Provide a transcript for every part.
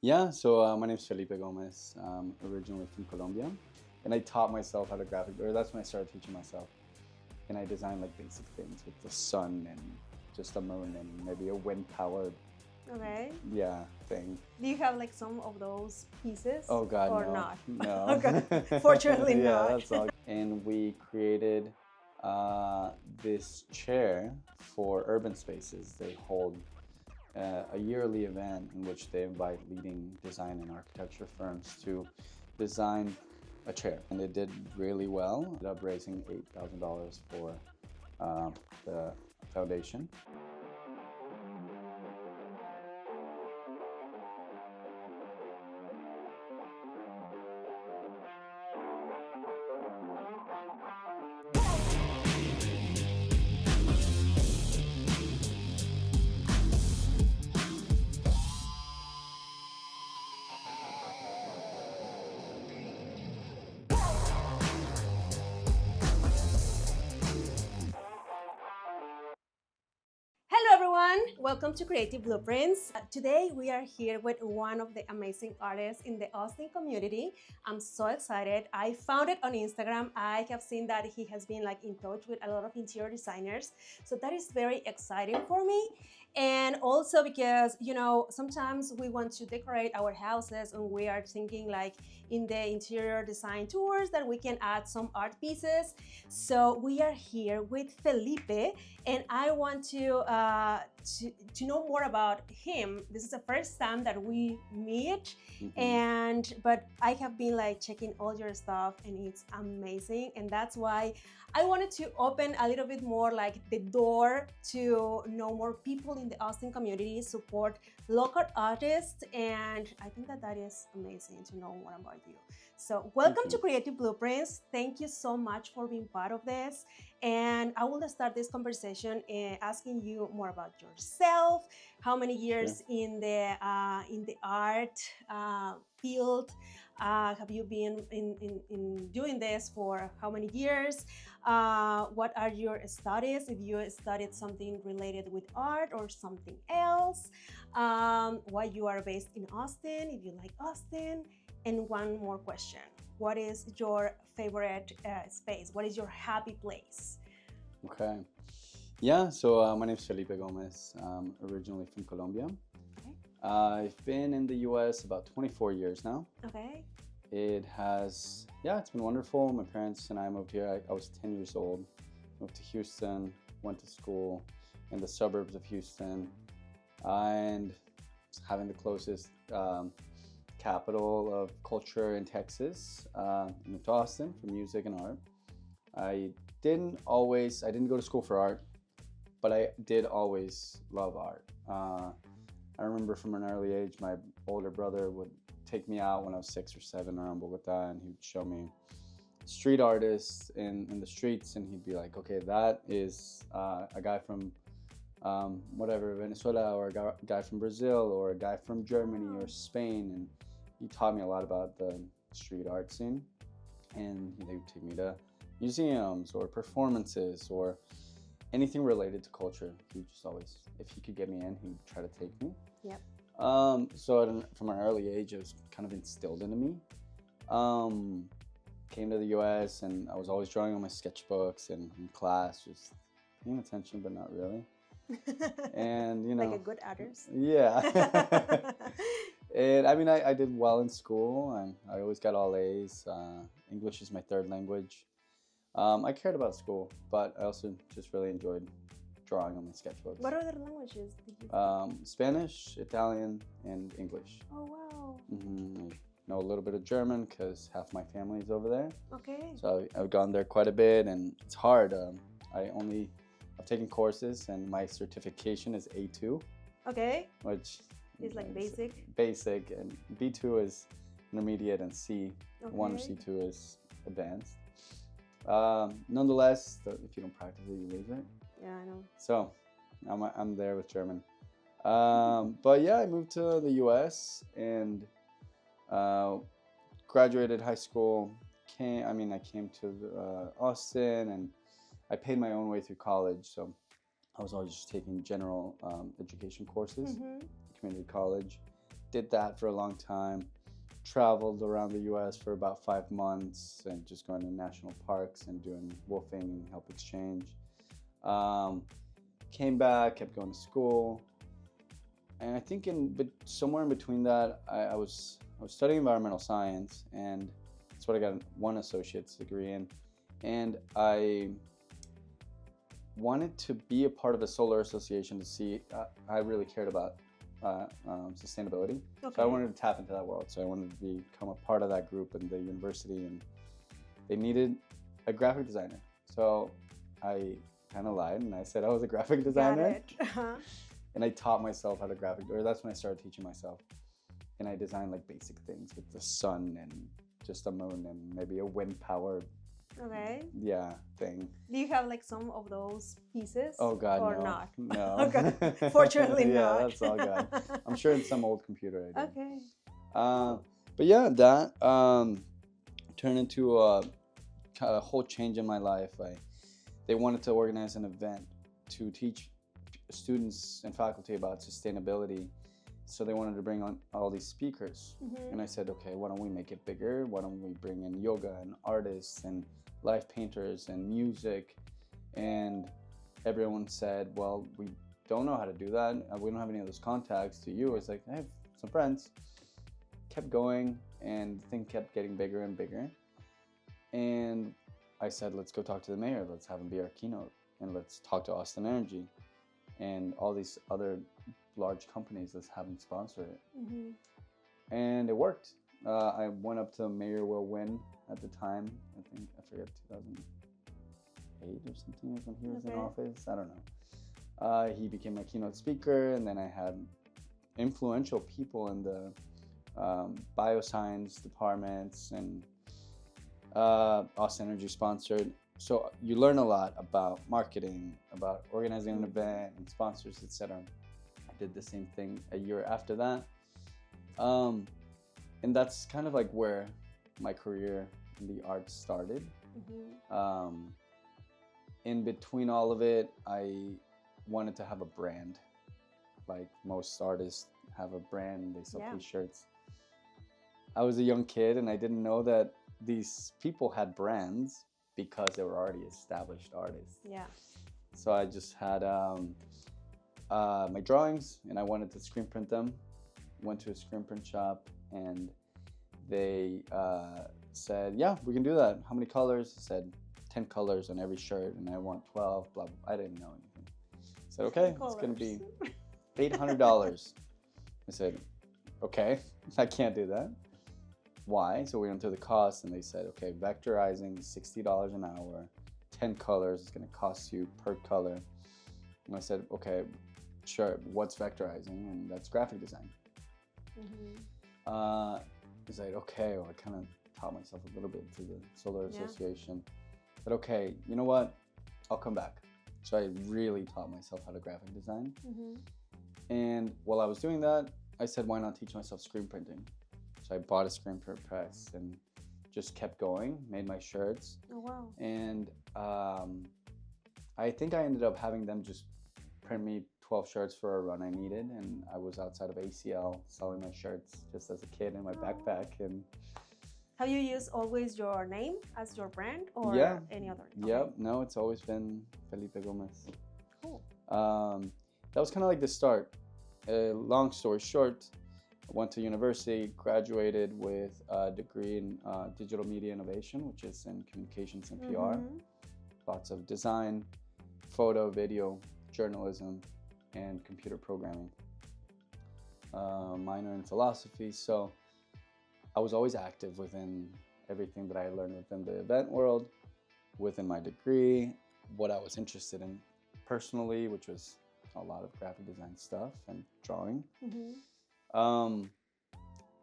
Yeah, so my name is Felipe Gómez. I'm originally from Colombia, and I taught myself how to or that's when I started teaching myself. And I designed like basic things with the sun and just a moon and maybe a wind-powered, Okay. yeah, thing. Do you have like some of those pieces? Oh God, or no, not? no. Okay. Fortunately Yeah, not. that's all. And we created this chair for urban spaces. They hold a yearly event in which they invite leading design and architecture firms to design a chair. And it did really well. Ended up raising $8,000 for the foundation. Hello everyone, welcome to Creative Blueprints. Today we are here with one of the amazing artists in the Austin community. I'm so excited. I found it on Instagram. I have seen that he has been like in touch with a lot of interior designers. So that is very exciting for me. And also because, sometimes we want to decorate our houses and we are thinking like in the interior design tours that we can add some art pieces. So we are here with Felipe, and I want to know more about him. This is the first time that we meet, but I have been like checking all your stuff, and it's amazing. And that's why I wanted to open a little bit more like the door to know more people in the Austin community, support local artists, and I think that is amazing to know more about you. So welcome to Creative Blueprints. Thank you so much for being part of this. And I will start this conversation asking you more about yourself. How many years in the art field have you been in doing this for? How many years? What are your studies? If you studied something related with art or something else? Why you are based in Austin? If you like Austin? And one more question. What is your favorite space? What is your happy place? Okay. Yeah, so my name is Felipe Gómez. I'm originally from Colombia. Okay. I've been in the US about 24 years now. Okay. It's been wonderful. My parents and I moved here. I was 10 years old, moved to Houston, went to school in the suburbs of Houston, and having the closest capital of culture in Texas. Moved to Austin for music and art. I didn't go to school for art, but I did always love art. I remember from an early age, my older brother would take me out when I was 6 or 7 around Bogota, and he would show me street artists in the streets, and he'd be like, okay, that is a guy from Venezuela, or a guy from Brazil, or a guy from Germany or Spain. And he taught me a lot about the street art scene, and he would take me to museums or performances or anything related to culture. He just always, if he could get me in, he'd try to take me. Yep. So from an early age, it was kind of instilled into me. Came to the US, and I was always drawing on my sketchbooks and in class, just paying attention, but not really. And like a good artist. Yeah. And I mean, I did well in school, and I always got all A's. English is my third language. I cared about school, but I also just really enjoyed drawing on my sketchbooks. What other languages did you speak? Spanish, Italian, and English. Oh, wow. I know a little bit of German because half my family is over there. Okay. So I've gone there quite a bit, and it's hard. I've taken courses, and my certification is A2. Okay. Which is like basic. Basic, and B2 is intermediate, and C1 or C2 is advanced. Nonetheless, if you don't practice it, you lose it. Yeah, I know. So I'm there with German. But yeah, I moved to the US and graduated high school. I came to Austin, and I paid my own way through college. So I was always just taking general education courses, community college. did that for a long time. Traveled around the US for about 5 months and just going to national parks and doing wolfing and help exchange. Came back, kept going to school. And I think somewhere in between that, I was studying environmental science, and that's what I got one associate's degree in. And I wanted to be a part of a solar association to see, I really cared about sustainability. Okay. So I wanted to tap into that world. So I wanted to become a part of that group in the university, and they needed a graphic designer. So I kind of lied and I said I was a graphic designer. Got it. And I taught myself how to that's when I started teaching myself. And I designed like basic things with the sun and just a moon and maybe a wind powered thing. Do you have like some of those pieces? Oh God, or no. not? No. Okay. Fortunately not. Yeah, that's all gone. I'm sure in some old computer I did. Okay. But yeah, that turned into a whole change in my life. They wanted to organize an event to teach students and faculty about sustainability. So they wanted to bring on all these speakers. Mm-hmm. And I said, okay, why don't we make it bigger? Why don't we bring in yoga and artists and live painters and music? And everyone said, well, we don't know how to do that. We don't have any of those contacts to you. It's like, I have some friends. Kept going, and the thing kept getting bigger and bigger. And I said, let's go talk to the mayor. Let's have him be our keynote. And let's talk to Austin Energy and all these other large companies. Let's have them sponsor it. Mm-hmm. And it worked. I went up to Mayor Will Wynn at the time. I forget, 2008 or something when he was in office. I don't know. He became my keynote speaker, and then I had influential people in the bioscience departments, and Austin Energy sponsored. So you learn a lot about marketing, about organizing an event and sponsors, etc. I did the same thing a year after that. And that's kind of like where my career in the arts started. Mm-hmm. In between all of it, I wanted to have a brand. Like most artists have a brand, they sell t-shirts. I was a young kid and I didn't know that these people had brands because they were already established artists. Yeah. So I just had my drawings and I wanted to screen print them. Went to a screen print shop and they said, yeah, we can do that. How many colors? I said 10 colors on every shirt and I want 12, blah, blah. I didn't know anything. I said, okay, it's gonna be $800. I said, okay, I can't do that. Why? So we went through the cost and they said, okay, vectorizing $60 an hour, 10 colors is gonna cost you per color. And I said, okay, sure, what's vectorizing? And that's graphic design. Mm-hmm. He's like, okay, well, I kind of taught myself a little bit through the Solar Association. But okay, you know what? I'll come back. So I really taught myself how to graphic design. Mm-hmm. And while I was doing that, I said, why not teach myself screen printing? So I bought a screen print press and just kept going, made my shirts. Oh, wow. And I think I ended up having them just print me 12 shirts for a run I needed. And I was outside of ACL selling my shirts just as a kid in my backpack. And have you used always your name as your brand or any other? Okay. Yep. No, it's always been Felipe Gómez. Cool. That was kind of like the start. Long story short, I went to university, graduated with a degree in digital media innovation, which is in communications and PR. Mm-hmm. Lots of design, photo, video, journalism, and computer programming. Minor in philosophy. So I was always active within everything that I learned within the event world, within my degree, what I was interested in personally, which was a lot of graphic design stuff and drawing. Mm-hmm.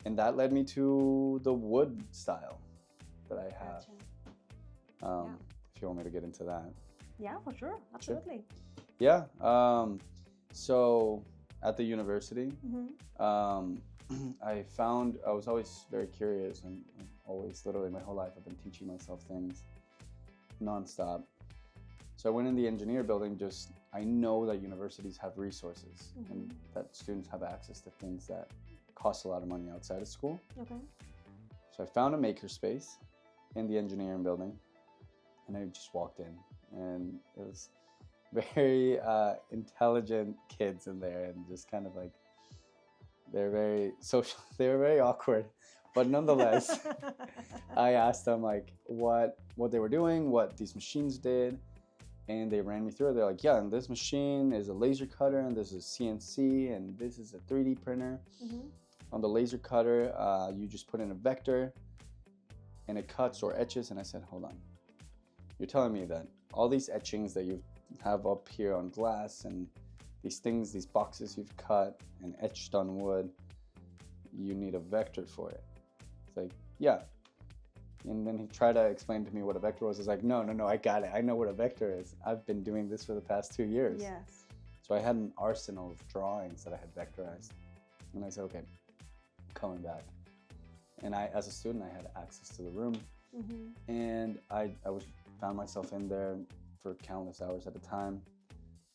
And that led me to the wood style that I have. Gotcha. If you want me to get into that. Yeah, for sure. Absolutely. Sure. Yeah. So at the university, I was always very curious and always, literally my whole life, I've been teaching myself things nonstop. So I went in the engineer building, I know that universities have resources and that students have access to things that costs a lot of money outside of school. Okay. So I found a makerspace in the engineering building, and I just walked in, and it was very intelligent kids in there, and just kind of like, they're very social. They were very awkward, but nonetheless, I asked them like what they were doing, what these machines did, and they ran me through it. They're like, yeah, and this machine is a laser cutter, and this is CNC, and this is a 3D printer. Mm-hmm. On the laser cutter, you just put in a vector, and it cuts or etches. And I said, hold on, you're telling me that all these etchings that you have up here on glass, and these things, these boxes you've cut and etched on wood, you need a vector for it? It's like, yeah. And then he tried to explain to me what a vector was. I was like, no, I got it. I know what a vector is. I've been doing this for the past 2 years. Yes. So I had an arsenal of drawings that I had vectorized. And I said, okay, I'm coming back. And I, as a student, I had access to the room. Mm-hmm. And I found myself in there for countless hours at a time.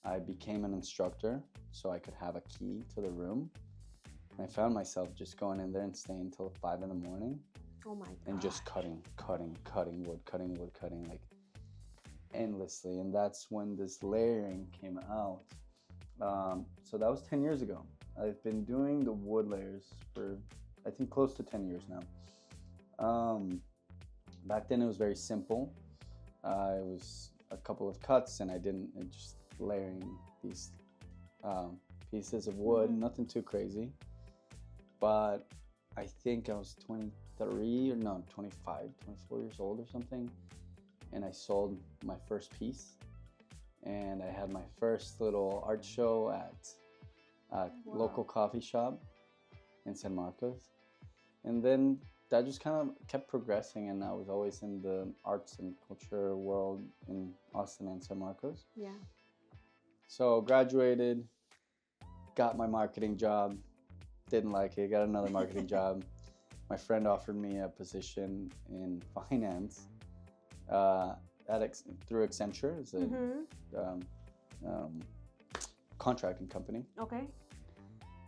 I became an instructor so I could have a key to the room. And I found myself just going in there and staying until 5 in the morning. Oh my God. And just cutting wood, like endlessly. And that's when this layering came out. So that was 10 years ago. I've been doing the wood layers for, I think, close to 10 years now. Back then it was very simple. It was a couple of cuts, and just layering these pieces of wood, Mm-hmm. nothing too crazy. But I think I was 24 years old or something, and I sold my first piece, and I had my first little art show at a local coffee shop in San Marcos. And then that just kind of kept progressing, and I was always in the arts and culture world in Austin and San Marcos. Yeah. So graduated, got my marketing job, didn't like it, got another marketing job. My friend offered me a position in finance through Accenture. It's a Mm-hmm. contracting company. Okay.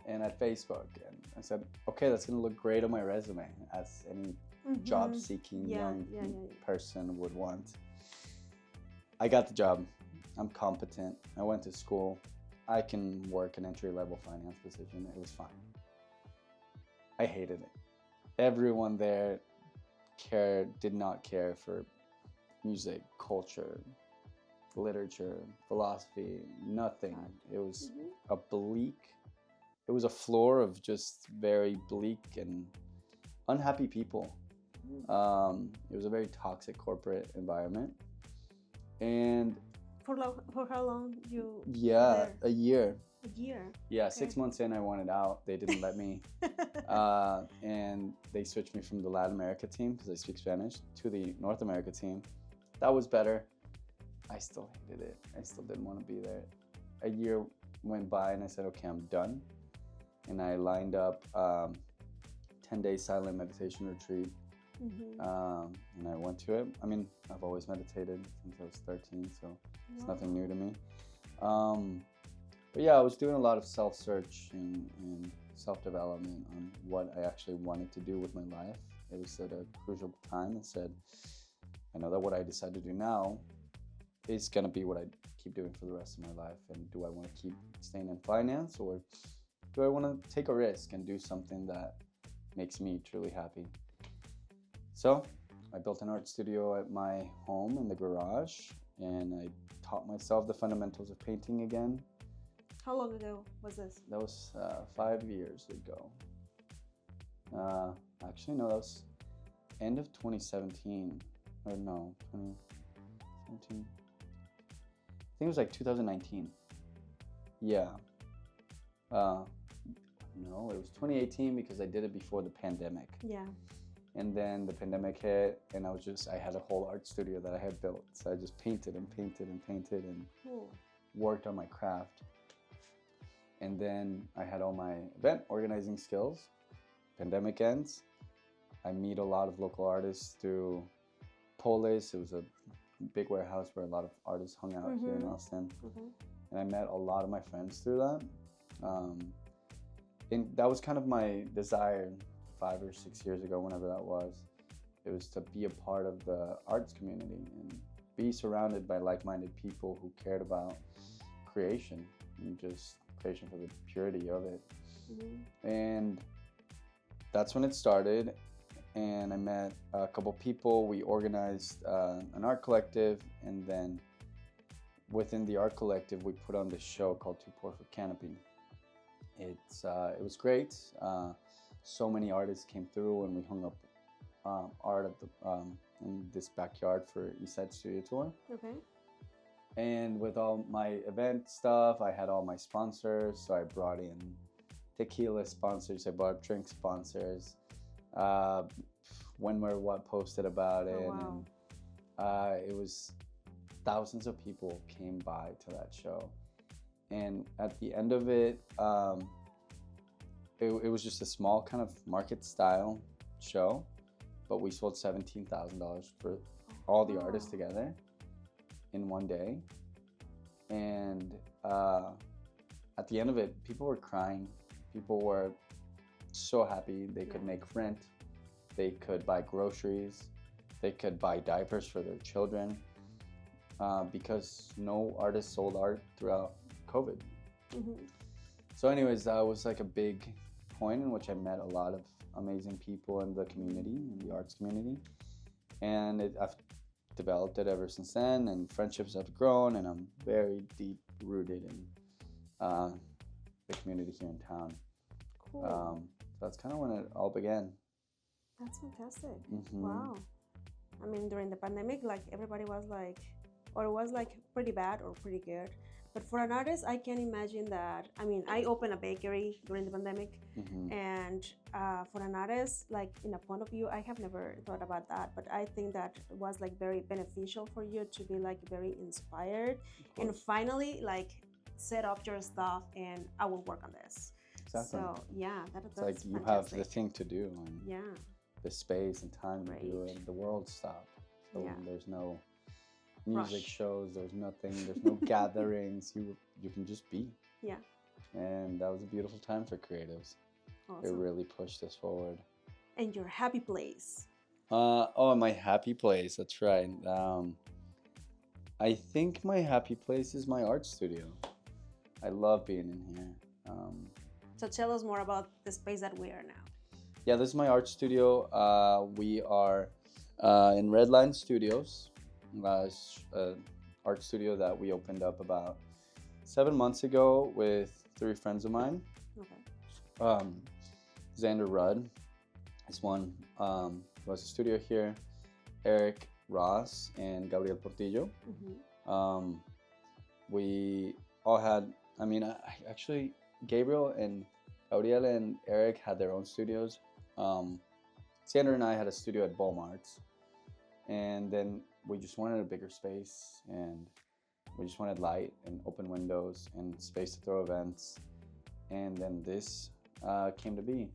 And at Facebook. And I said, okay, that's going to look great on my resume, as any Mm-hmm. job-seeking young yeah. person would want. I got the job. I'm competent. I went to school. I can work an entry-level finance position. It was fine. I hated it. Everyone there did not care for music, culture, literature, philosophy, nothing. It was it was a floor of just very bleak and unhappy people. It was a very toxic corporate environment. And For how long you? yeah, were a year. A year. Yeah, Okay. 6 months in, I wanted out. They didn't let me. And they switched me from the Latin America team, because I speak Spanish, to the North America team. That was better. I still hated it. I still didn't want to be there. A year went by, and I said, okay, I'm done. And I lined up 10-day silent meditation retreat. Mm-hmm. And I went to it. I mean, I've always meditated since I was 13, so it's nothing new to me. But yeah, I was doing a lot of self-search and self-development on what I actually wanted to do with my life. It was at a crucial time. and said, I know that what I decide to do now is going to be what I keep doing for the rest of my life. And do I want to keep staying in finance, or do I want to take a risk and do something that makes me truly happy? So I built an art studio at my home in the garage, and I taught myself the fundamentals of painting again. How long ago was this? That was 5 years ago. Actually, no, that was end of 2017. Or no, 2017. I think it was like 2019. Yeah. No, it was 2018, because I did it before the pandemic. Yeah. And then the pandemic hit, and I had a whole art studio that I had built. So I just painted and Cool. worked on my craft. And then I had all my event organizing skills. Pandemic ends. I meet a lot of local artists through Polis. It was a big warehouse where a lot of artists hung out here in Austin. Mm-hmm. And I met a lot of my friends through that. and that was kind of my desire 5 or 6 years ago, whenever that was. It was to be a part of the arts community and be surrounded by like-minded people who cared about creation and just creation for the purity of it. And that's when it started. And I met a couple people. We organized an art collective, and then within the art collective, we put on this show called Too Poor for Canopy. It was great. So many artists came through, and we hung up art at the in this backyard for East Side Studio Tour. Okay. And with all my event stuff, I had all my sponsors. So I brought in tequila sponsors, I brought drink sponsors. When Where What posted about it. Oh, wow. And it was thousands of people came by to that show. And at the end of it, it was just a small kind of market style show, but we sold $17,000 for all the artists together in one day. And at the end of it, people were crying. People were so happy they could make rent, they could buy groceries, they could buy diapers for their children, because no artist sold art throughout COVID. So anyways, that was like a big point in which I met a lot of amazing people in the community, in the arts community. And I've developed it ever since then, and friendships have grown, and I'm very deep rooted in the community here in town. Cool. So that's kind of when it all began. That's fantastic. Wow. I mean, during the pandemic, like everybody was like, or it was like pretty bad or pretty good. But for an artist, I can imagine that. I mean, I opened a bakery during the pandemic, and for an artist, like in a point of view, I have never thought about that. But I think that was like very beneficial for you to be like very inspired and finally like set up your stuff and I will work on this. Exactly. So yeah, that's like you fantastic. have the thing to do, and Yeah. the space and time to do it. The world stopped. So there's no music shows, there's nothing, there's no gatherings. You can just be. Yeah. And that was a beautiful time for creatives. Awesome. It really pushed us forward. And your happy place. My happy place, that's right. I think my happy place is my art studio. I love being in here. So tell us more about the space that we are now. Yeah, this is my art studio. We are in Redline Studios, art studio that we opened up about 7 months ago with 3 friends of mine. Okay. Xander Rudd is one who has a studio here. Eric Ross and Gabriel Portillo. We all had, actually, Gabriel and Gabriel and Eric had their own studios. Xander and I had a studio at Walmart's, and then we just wanted a bigger space, and we just wanted light and open windows and space to throw events. And then this came to be.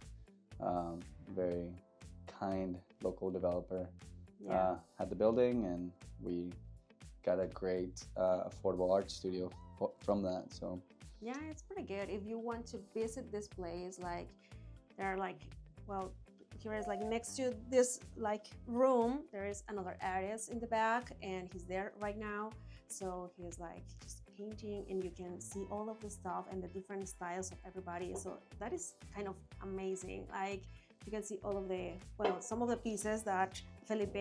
Very kind local developer had the building, and we got a great affordable art studio from that. So yeah, it's pretty good. If you want to visit this place, like there are like, well, here is like next to this like room, there is another artist in the back, and he's there right now. So he's like just painting, and you can see all of the stuff and the different styles of everybody. So that is kind of amazing. Like you can see all of the, well, some of the pieces that Felipe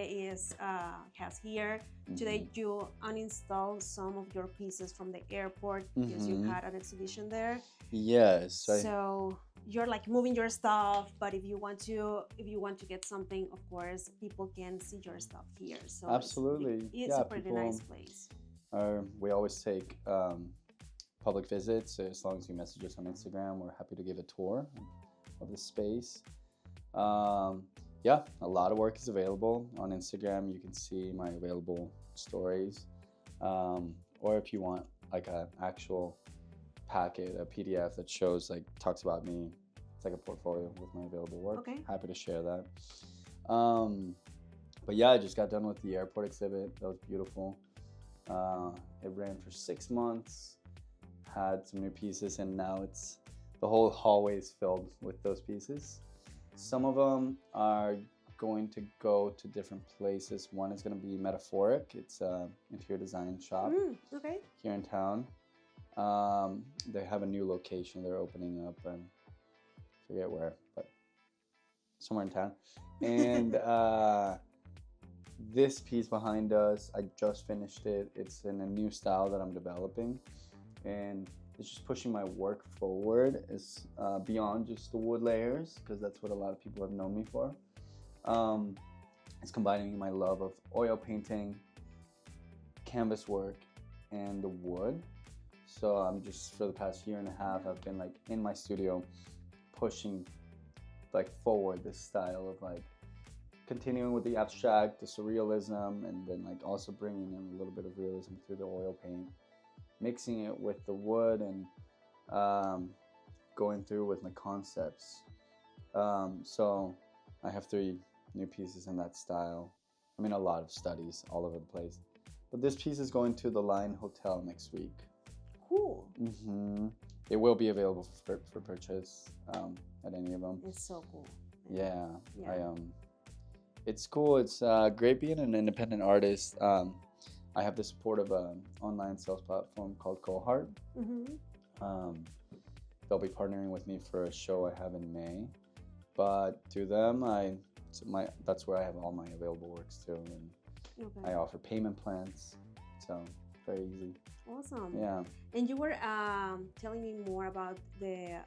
has here. Today you uninstalled some of your pieces from the airport because you had an exhibition there. Yes. So you're like moving your stuff, but if you want to get something, of course, people can see your stuff here. So absolutely, it's a pretty nice place. We always take public visits. As long as you message us on Instagram, we're happy to give a tour of the space. A lot of work is available on Instagram. You can see my available stories, or if you want like an actual packet, a PDF that shows, like, talks about me, it's like a portfolio with my available work. Okay. Happy to share that. But yeah, I just got done with the airport exhibit. That was beautiful. It ran for 6 months, had some new pieces, and now it's the whole hallway is filled with those pieces. Some of them are going to go to different places. One is going to be metaphoric. It's an interior design shop Okay. here in town. They have a new location they're opening up, and I forget where, but somewhere in town. And this piece behind us, I just finished it. It's in a new style that I'm developing, and it's just pushing my work forward. It's beyond just the wood layers, because that's what a lot of people have known me for. It's combining my love of oil painting, canvas work, and the wood. So I'm just, for the past year and a half, I've been like in my studio pushing like forward this style of like continuing with the abstract, the surrealism, and then like also bringing in a little bit of realism through the oil paint, mixing it with the wood, and going through with my concepts. So I have 3 new pieces in that style. I mean, a lot of studies all over the place. But this piece is going to the Line Hotel next week. Cool. It will be available for purchase at any of them. It's so cool. Yeah. It's cool. It's great being an independent artist. I have the support of an online sales platform called Cohart. They'll be partnering with me for a show I have in May. But through them, that's where I have all my available works too. And I offer payment plans, so very easy. Awesome. Yeah. And you were telling me more about the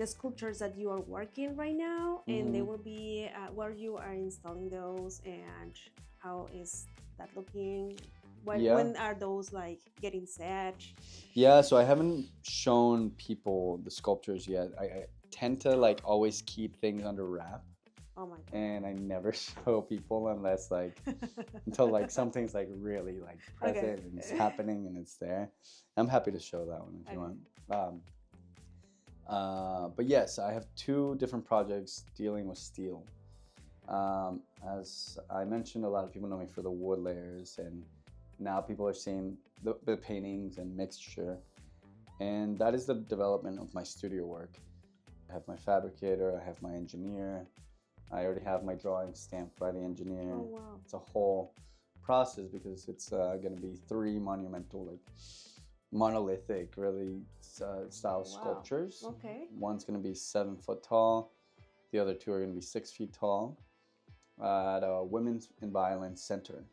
sculptures that you are working right now, and they will be where you are installing those, and how is that looking? When are those like getting set? Yeah, so I haven't shown people the sculptures yet. I tend to like always keep things under wrap. Oh my God. And I never show people unless like until like something's like really like present and it's happening and it's there. I'm happy to show that one if you want. But yes, I have 2 different projects dealing with steel. As I mentioned, a lot of people know me for the wood layers, and now people are seeing the paintings and mixture, and that is the development of my studio work. I have my fabricator, I have my engineer, I already have my drawings stamped by the engineer. Oh, wow. It's a whole process because it's going to be 3 monumental, like monolithic, really style sculptures. Okay. One's going to be 7 foot tall. The other 2 are going to be 6 feet tall at a Women's in Violence Center.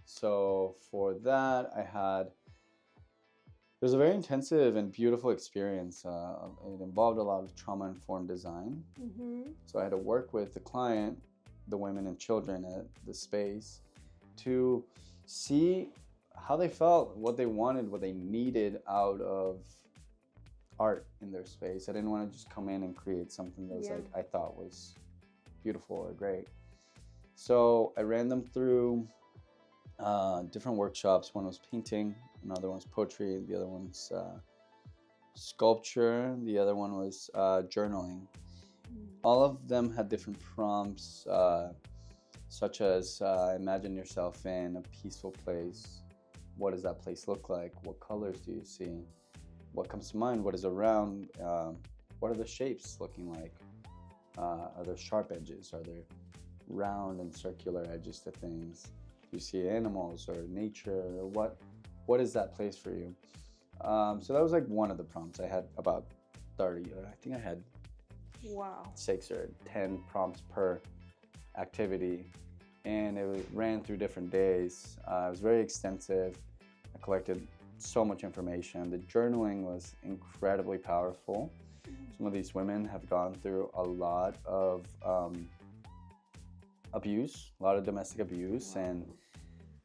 So for that, it was a very intensive and beautiful experience. It involved a lot of trauma-informed design. So I had to work with the client, the women and children at the space, to see how they felt, what they wanted, what they needed out of art in their space. I didn't want to just come in and create something that was like I thought was beautiful or great. So I ran them through different workshops. One was painting, another one's poetry, the other one's sculpture, the other one was journaling. All of them had different prompts, such as imagine yourself in a peaceful place. What does that place look like? What colors do you see? What comes to mind? What is around? What are the shapes looking like? Are there sharp edges? Are there round and circular edges to things? Do you see animals or nature? What is that place for you? So that was like one of the prompts. I had about 30. I think I had 6 or 10 prompts per activity, and it ran through different days. It was very extensive. I collected so much information. The journaling was incredibly powerful. Some of these women have gone through a lot of abuse, a lot of domestic abuse, and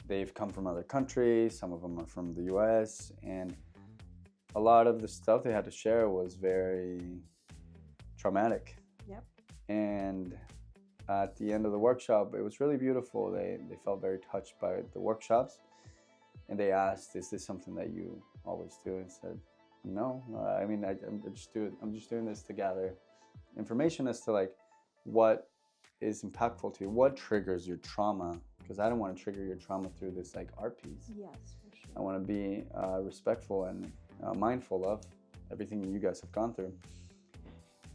they've come from other countries. Some of them are from the US, and a lot of the stuff they had to share was very traumatic. And at the end of the workshop, it was really beautiful. They felt very touched by the workshops, and they asked, "Is this something that you always do?" And I said, "No. I mean, I'm just doing this to gather information as to like what is impactful to you, what triggers your trauma, because I don't want to trigger your trauma through this like art piece. Yes, for sure. I want to be respectful and mindful of everything you guys have gone through.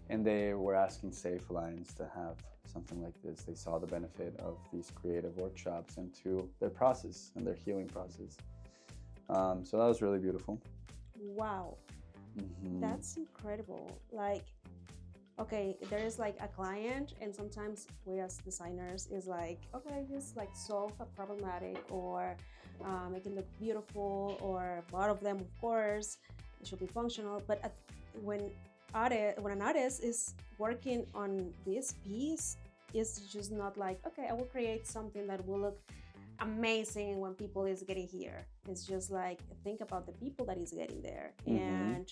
And they were asking Safe Lines to have something like this. They saw the benefit of these creative workshops into their process and their healing process. So that was really beautiful. Wow, that's incredible. Like, okay, there is like a client, and sometimes we as designers is like, okay, just like solve a problematic or make it look beautiful, or a lot of them, of course, it should be functional. But when an artist is working on this piece, it's just not like, okay, I will create something that will look amazing when people is getting here. It's just like, think about the people that is getting there, and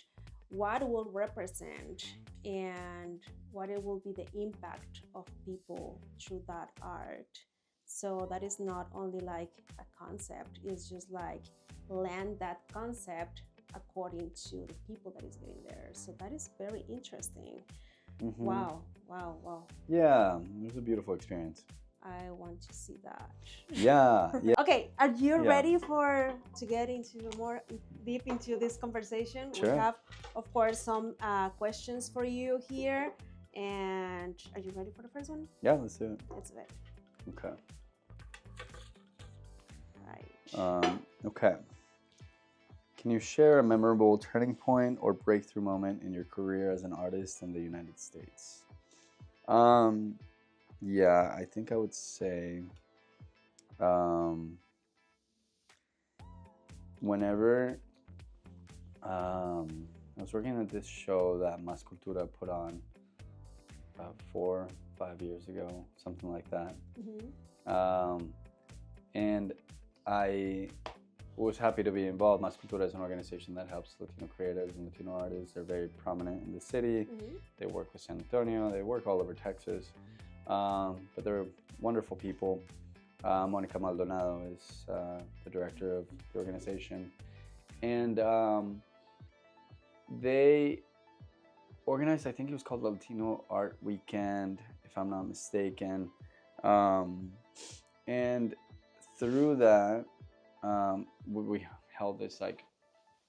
what will represent, and what it will be the impact of people through that art. So that is not only like a concept, it's just like land that concept according to the people that is getting there. So that is very interesting. Wow. Yeah, it was a beautiful experience. I want to see that. Yeah. Okay, are you ready to get into more deep into this conversation? Sure. We have, of course, some questions for you here. And are you ready for the first one? Yeah, let's do it. Let's do it. Okay. Right. Okay. Can you share a memorable turning point or breakthrough moment in your career as an artist in the United States? Yeah, I think I would say whenever I was working at this show that Mas Cultura put on about 4 or 5 years ago, something like that. And I was happy to be involved. Mas Cultura is an organization that helps Latino creatives and Latino artists. They're very prominent in the city. They work with San Antonio. They work all over Texas. But they're wonderful people. Monica Maldonado is the director of the organization. And they organized, I think it was called Latino Art Weekend, if I'm not mistaken. And through that, we held this like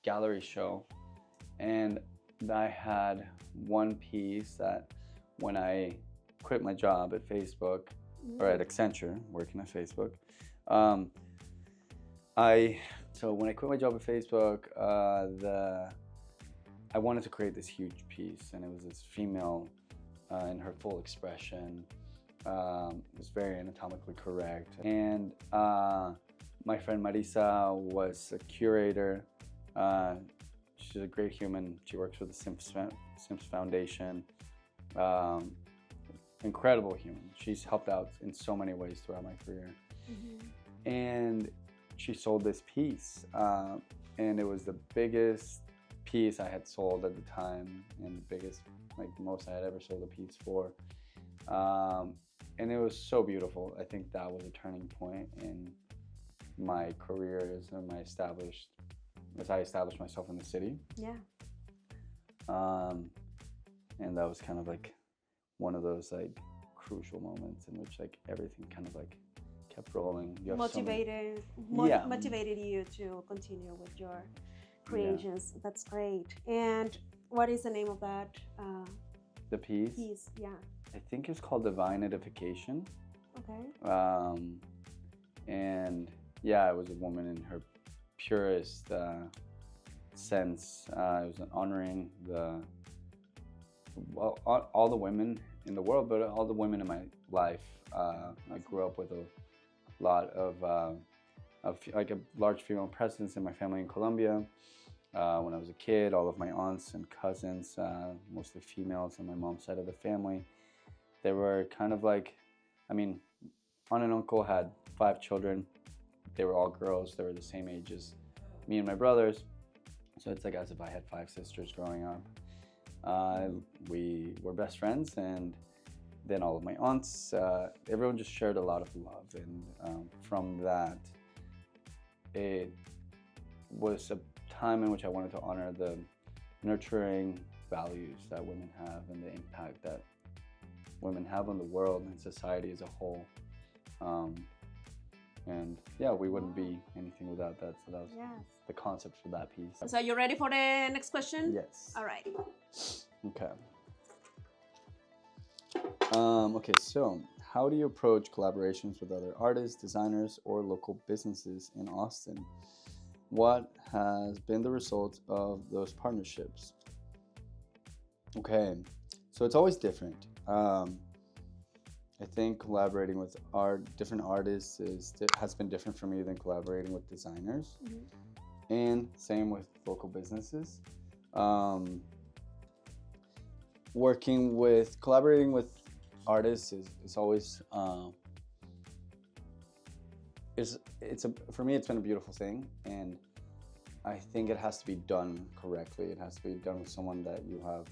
gallery show, and I had one piece that when I quit my job at Facebook, or at Accenture, working at Facebook, so when I quit my job at Facebook, I wanted to create this huge piece, and it was this female in her full expression. It was very anatomically correct, and my friend Marisa was a curator. She's a great human. She works with the Simps Foundation. Incredible human. She's helped out in so many ways throughout my career. And she sold this piece, and it was the biggest piece I had sold at the time, and the biggest, like the most I had ever sold a piece for. And it was so beautiful. I think that was a turning point in my career as I established myself in the city. Yeah. And that was kind of like one of those like crucial moments in which like everything kind of like kept rolling. Motivated you to continue with your creations. Yeah. That's great. And what is the name of that? The piece? Yeah. I think it's called Divine Edification. Okay. And yeah, it was a woman in her purest sense. It was honoring all the women in the world, but all the women in my life. I grew up with a lot of like a large female presence in my family in Colombia. When I was a kid, all of my aunts and cousins, mostly females on my mom's side of the family, they were kind of like, I mean, aunt and uncle had 5 children. They were all girls. They were the same age as me and my brothers. So it's like as if I had 5 sisters growing up. We were best friends, and then all of my aunts, everyone just shared a lot of love. And from that, it was a time in which I wanted to honor the nurturing values that women have and the impact that women have on the world and society as a whole. And yeah, we wouldn't be anything without that. So that was Yes. the concept for that piece. So you ready for the next question? Yes. All right. Okay. Okay, so how do you approach collaborations with other artists, designers, or local businesses in Austin? What has been the result of those partnerships? Okay, so it's always different. I think collaborating with different artists has been different for me than collaborating with designers, and same with local businesses. Collaborating with artists is always for me it's been a beautiful thing, and I think it has to be done correctly. It has to be done with someone that you have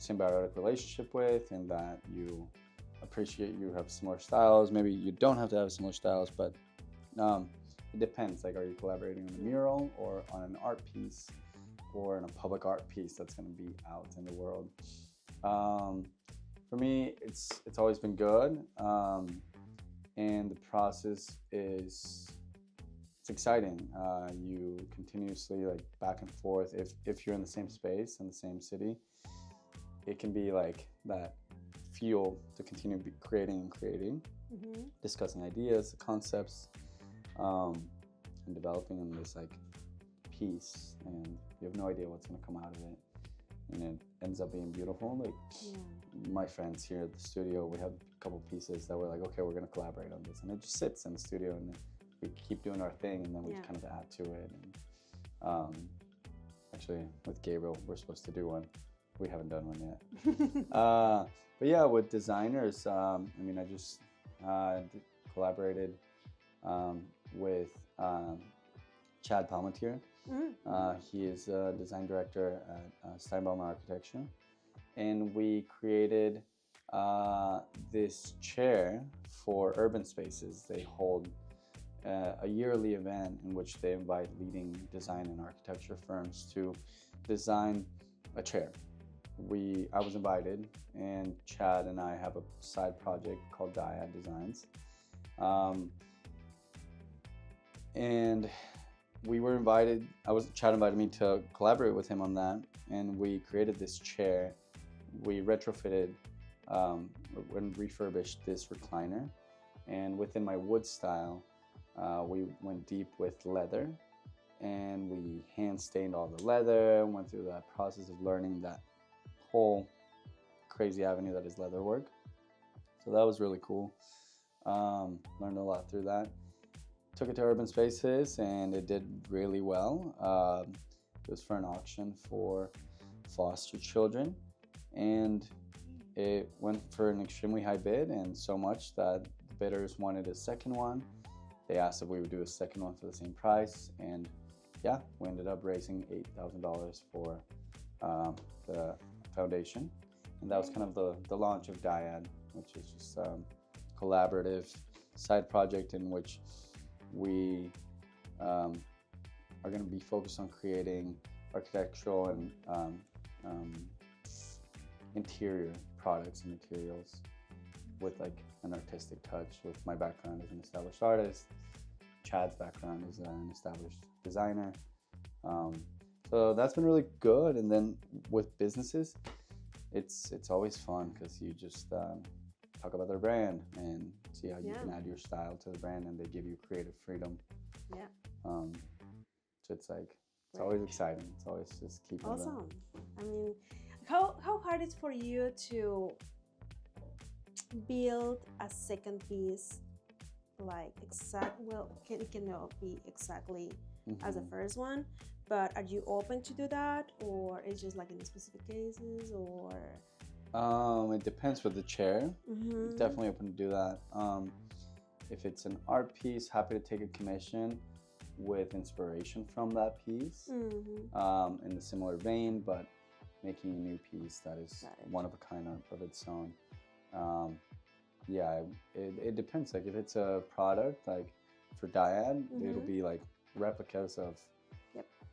symbiotic relationship with, and that you appreciate. You have similar styles. Maybe you don't have to have similar styles, but it depends. Like, are you collaborating on a mural or on an art piece or in a public art piece that's going to be out in the world? For me, it's always been good, and the process it's exciting. You continuously, like, back and forth. If you're in the same space in the same city, it can be like that fuel to continue creating, discussing ideas, concepts, and developing in this like piece, and you have no idea what's going to come out of it, and it ends up being beautiful. Like, my friends here at the studio, we have a couple pieces that we're like, okay, we're going to collaborate on this, and it just sits in the studio, and we keep doing our thing, and then we kind of add to it. And actually, with Gabriel, we're supposed to do one. We haven't done one yet. But yeah, with designers, I mean, I just collaborated with Chad Palmatier. He is a design director at Steinbaum Architecture, and we created this chair for urban spaces. They hold a yearly event in which they invite leading design and architecture firms to design a chair. I was invited, and Chad and I have a side project called Dyad Designs, and we were invited. Chad invited me to collaborate with him on that, and we created this chair. We retrofitted and refurbished this recliner, and within my wood style, we went deep with leather, and we hand stained all the leather. Went through that process of learning that whole crazy avenue that is leather work. So that was really cool. Learned a lot through that. Took it to urban spaces, and it did really well. It was for an auction for foster children, and it went for an extremely high bid, and so much that the bidders wanted a second one. They asked if we would do a second one for the same price, and yeah, we ended up raising $8,000 for the foundation, and that was kind of the launch of Dyad, which is just a collaborative side project in which we are going to be focused on creating architectural and interior products and materials with like an artistic touch. With my background as an established artist, Chad's background is an established designer. So that's been really good. And then with businesses, it's always fun because you just talk about their brand and see how you can add your style to the brand, and they give you creative freedom. So it's like, it's always exciting. It's always just keeping awesome. I mean, how hard is for you to build a second piece, like it cannot be exactly as the first one, but are you open to do that, or it's just like in specific cases, or? It depends with the chair. Definitely open to do that. If it's an art piece, happy to take a commission with inspiration from that piece, in a similar vein, but making a new piece that is one of a kind of its own. Yeah, it depends. Like, if it's a product, like for Dyad, it'll be like replicas of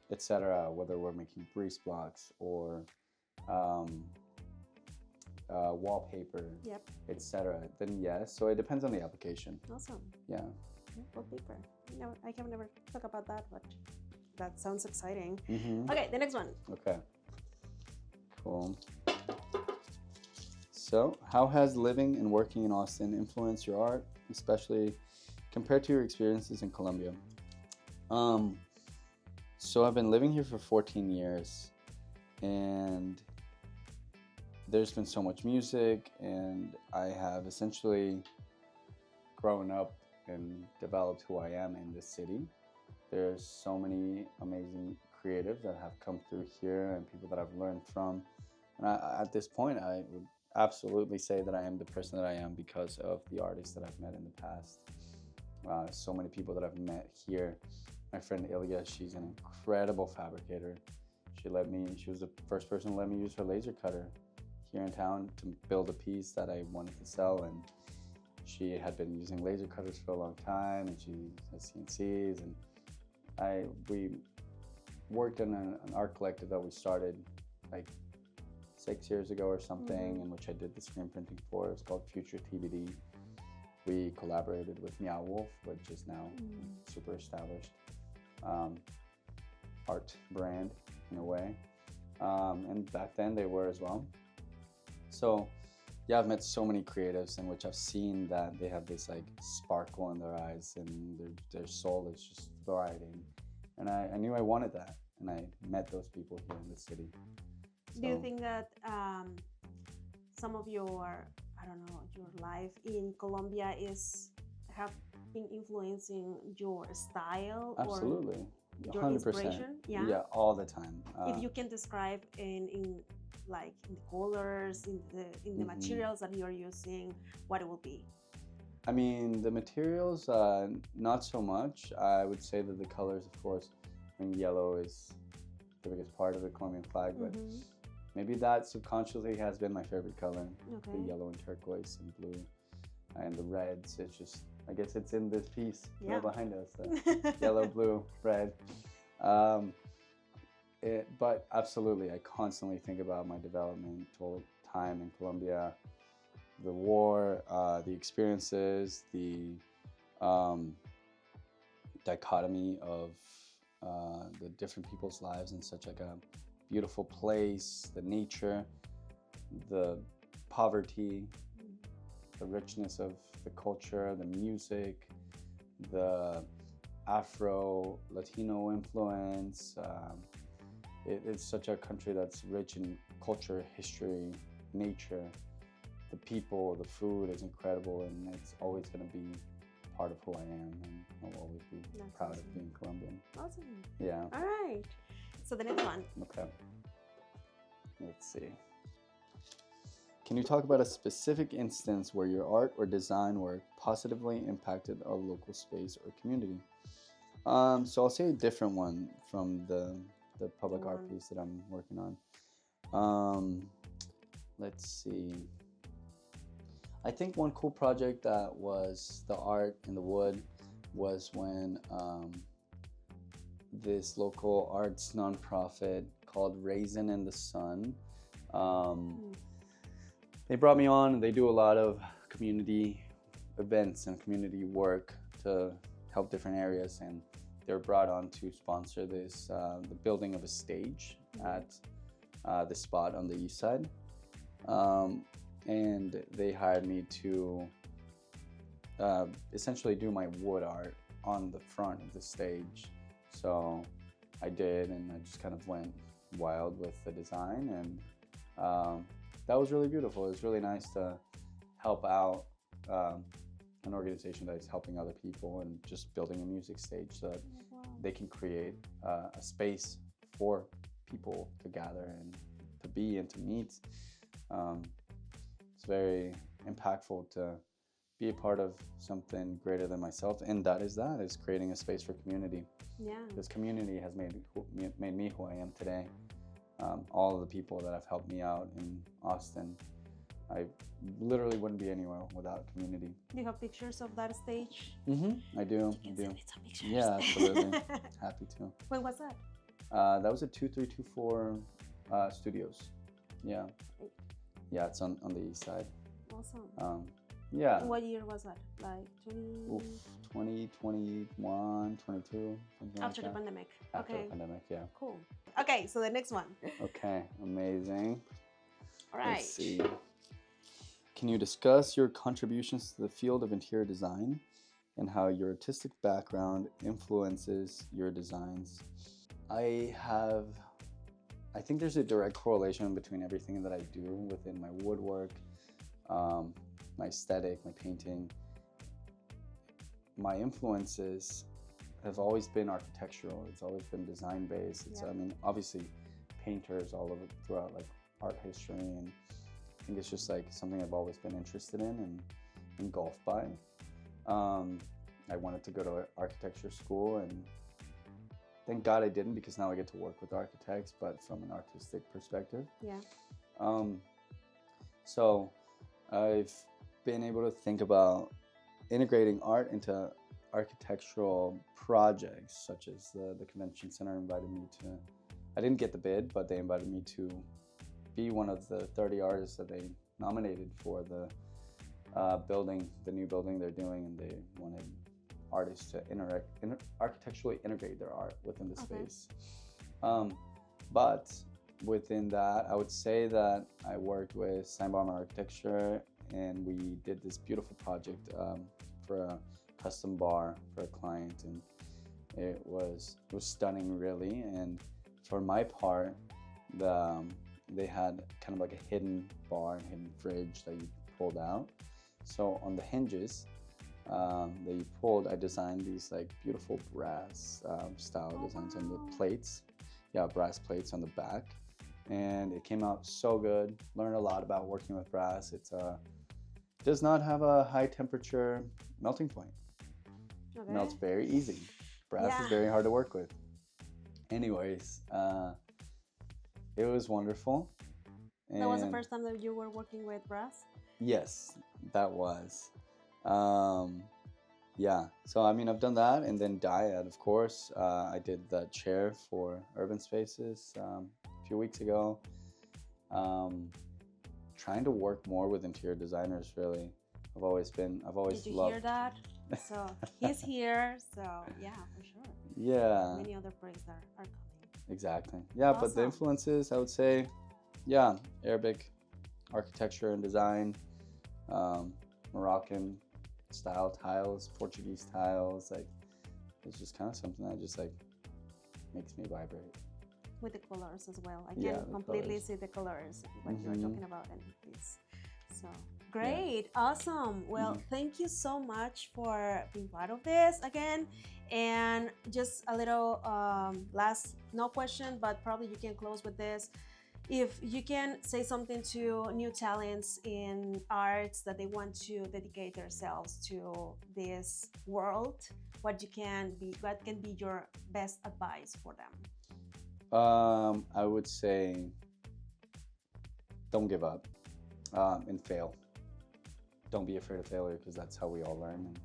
etc. Whether we're making breeze blocks or wallpaper, etc. Then yes. So it depends on the application. Awesome. Yeah. Wallpaper. No, I have never thought about that, but that sounds exciting. Mm-hmm. Okay, the next one. Okay. Cool. So, how has living and working in Austin influenced your art, especially compared to your experiences in Colombia? So I've been living here for 14 years, and there's been so much music, and I have essentially grown up and developed who I am in this city. There's so many amazing creatives that have come through here and people that I've learned from. And at this point, I would absolutely say that I am the person that I am because of the artists that I've met in the past. So many people that I've met here. My friend Ilya, she's an incredible fabricator. She was the first person to let me use her laser cutter here in town to build a piece that I wanted to sell. And she had been using laser cutters for a long time, and she has CNCs. And we worked in an art collective that we started like 6 years ago or something, in which I did the screen printing for. It's called Future TBD. We collaborated with Meow Wolf, which is now super established art brand in a way. And back then they were as well. So yeah, I've met so many creatives in which I've seen that they have this like sparkle in their eyes and their soul is just thriving. And I knew I wanted that, and I met those people here in the city. So, do you think that some of your, I don't know, your life in Colombia have been influencing your style? Absolutely. Or your 100%. inspiration? Yeah, all the time. If you can describe in like in the colors, in the materials that you're using, what it will be? I mean, the materials, not so much. I would say that the colors, of course, I mean, yellow is the biggest part of the Colombian flag, but maybe that subconsciously has been my favorite color. Okay. The yellow and turquoise and blue and the reds. It's just, I guess it's in this piece behind us. Yellow, blue, red. But absolutely, I constantly think about my developmental time in Colombia, the war, the experiences, the dichotomy of the different people's lives in such like a beautiful place, the nature, the poverty, the richness of the culture, the music, the Afro-Latino influence. It's such a country that's rich in culture, history, nature. The people, the food is incredible, and it's always going to be part of who I am, and I'll always be proud of being Colombian. Awesome. Yeah. All right. So the next one. Okay. Let's see. Can you talk about a specific instance where your art or design work positively impacted a local space or community? So I'll say a different one from the public art piece that I'm working on. Let's see. I think one cool project that was the art in the wood was when this local arts nonprofit called Raisin in the Sun. They brought me on, and they do a lot of community events and community work to help different areas, and they were brought on to sponsor this, the building of a stage at the spot on the east side. And they hired me to essentially do my wood art on the front of the stage. So I did, and I just kind of went wild with the design, and that was really beautiful. It was really nice to help out an organization that is helping other people and just building a music stage so that they can create a space for people to gather and to be and to meet. It's very impactful to be a part of something greater than myself, and that is creating a space for community. Yeah. This community has made me who I am today. All of the people that have helped me out in Austin, I literally wouldn't be anywhere without community. Do you have pictures of that stage? I do. Can send me some pictures. Yeah, absolutely. Happy to. When was that? That was at 2324 Studios. Yeah. Yeah, it's on the east side. Awesome. Yeah. What year was that? Like 20... Oof, 2021, 22, something After like the that. pandemic. After Okay. the pandemic, yeah. Cool. Okay, so the next one. Okay, amazing. All right. Let's see. Can you discuss your contributions to the field of interior design and how your artistic background influences your designs? I think there's a direct correlation between everything that I do within my woodwork, my aesthetic, my painting. My influences have always been architectural. It's always been design based. It's, Yeah. I mean, obviously painters all over throughout like art history, and I think it's just like something I've always been interested in and engulfed by. I wanted to go to architecture school, and thank God I didn't, because now I get to work with architects, but from an artistic perspective. Yeah. So I've been able to think about integrating art into architectural projects, such as the convention center invited me to. I didn't get the bid, but they invited me to be one of the 30 artists that they nominated for the building, the new building they're doing, and they wanted artists to architecturally integrate their art within the space. But within that, I would say that I worked with Steinbauer Architecture, and we did this beautiful project for a custom bar for a client, and it was stunning, really. And for my part, they had kind of like a hidden bar and hidden fridge that you pulled out. So on the hinges that you pulled, I designed these like beautiful brass style designs on the plates. Yeah, brass plates on the back, and it came out so good. Learned a lot about working with brass. It does not have a high temperature melting point. Okay. Melts very easy. Brass is very hard to work with. Anyways, it was wonderful. And That was the first time that you were working with brass? yes, that was. Yeah, so I mean, I've done that, and then Dyad, of course. I did the chair for Urban Spaces a few weeks ago. Trying to work more with interior designers, really. I've always Did you loved. hear that? So he's here, so yeah, for sure. Yeah, Many other breaks that are coming. exactly. Yeah, but the Awesome. influences, I would say, yeah, Arabic architecture and design, Moroccan style tiles, Portuguese tiles. Like, it's just kind of something that just like makes me vibrate. With the colors as well. I Yeah, can the completely colors. see the colors, what you're Mhm. talking about, and this. So great, awesome. Well, thank you so much for being part of this again. And just a little last, no question, but probably you can close with this. If you can say something to new talents in arts that they want to dedicate themselves to this world, what can be your best advice for them? I would say don't give up and fail. Don't be afraid of failure, because that's how we all learn. And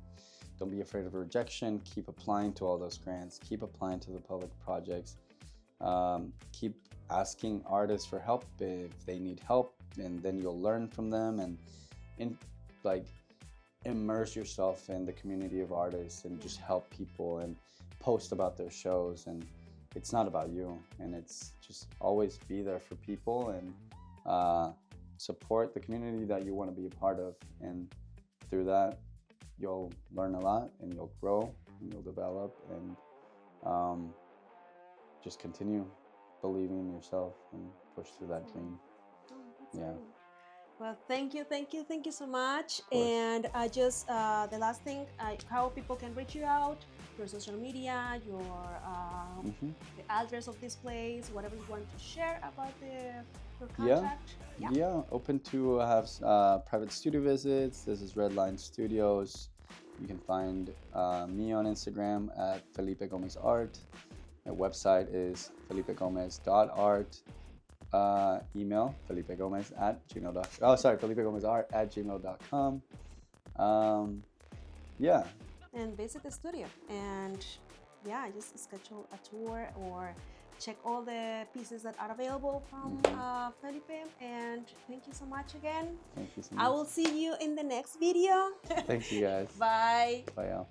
don't be afraid of rejection. Keep applying to all those grants. Keep applying to the public projects. Keep asking artists for help if they need help, and then you'll learn from them, and like immerse yourself in the community of artists and just help people and post about their shows. And it's not about you, and it's just always be there for people and support the community that you want to be a part of. And through that, you'll learn a lot, and you'll grow, and you'll develop, and just continue believing in yourself and push through that dream. Yeah. Great. Well, thank you so much. Of course. And just the last thing, how people can reach you out, your social media, your the address of this place, whatever you want to share about your contact. Yeah, open to have private studio visits. This is Redline Studios. You can find me on Instagram at Felipe Gómez Art. My website is felipegomez.art. Email felipegomez@gmail.com. Oh, sorry, felipegomezart@gmail.com. Yeah. And visit the studio, and yeah, just schedule a tour or check all the pieces that are available from Felipe. And thank you so much again. Thank you so I much. will see you in the next video. Thank you guys. Bye. Bye, y'all.